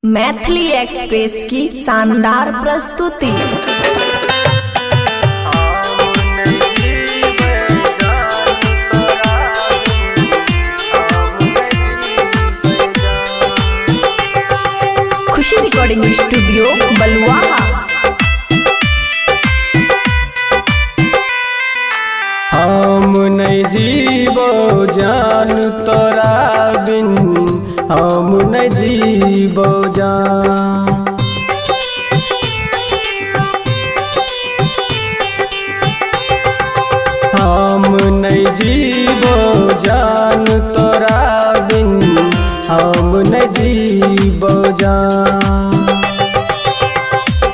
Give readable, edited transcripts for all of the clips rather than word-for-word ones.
Maithili express की शानदार प्रस्तुति। खुशी रिकॉर्डिंग स्टूडियो बलुआहा। हम नहीं जीवो जान तोरा बिन, हम नहीं जीवो जान। हम नहीं जीवो जान तोरा बिन, हम नहीं जीवो जान।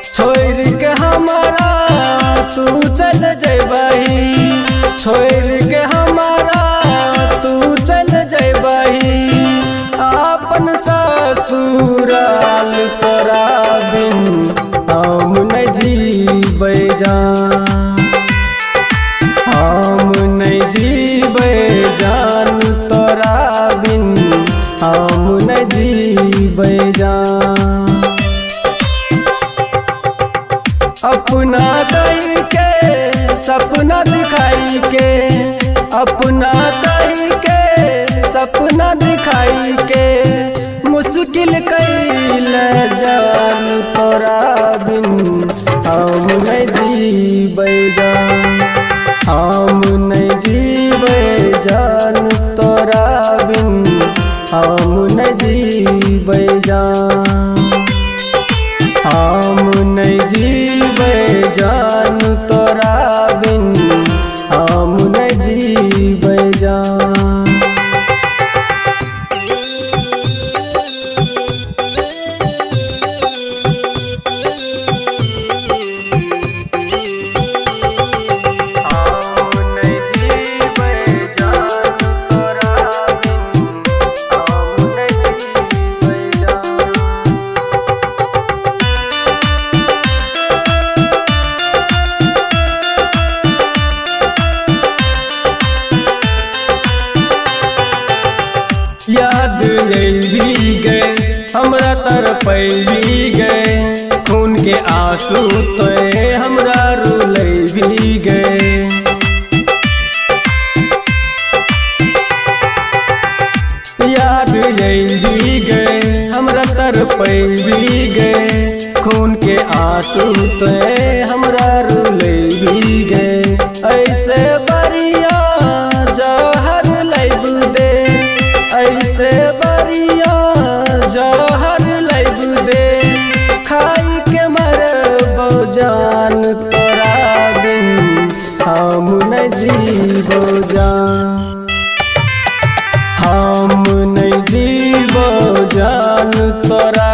छोड़ के हमारा तू चल जैबही, छोड़ के हमारा तू चल जैबही। आपन ससुराल तोरा बिन, हम नहीं जीबै जान। हम नहीं जीबै जान तोरा बिन, हम नहीं जीबै जान। अपना कही के सपना दिखाई के, अपना कही के सपना दिखाई के, मुश्किल कैल जान तोरा बिन, हम नहीं जीबै जान। हम नहीं जीबै जान तोरा बिन, हम नहीं जीबै जान। हम नहीं जीबै जान तोरा बिन, हम नहीं जीबै जान। याद भी गए हमरा तरपैबी गए, खून के आंसू तो हमरा रुलैबी गए। याद भी गए हमरा तरपैबी गए, खून के आंसू तो हमरा रुलैबी गए। ऐसे बरिया जहर लैब दे, ऐसे बरिया जहर लैब दे, खाई के मरबो जान तोरा बिन, हम नहीं जीवो जान। हम नहीं जीवो जान तोरा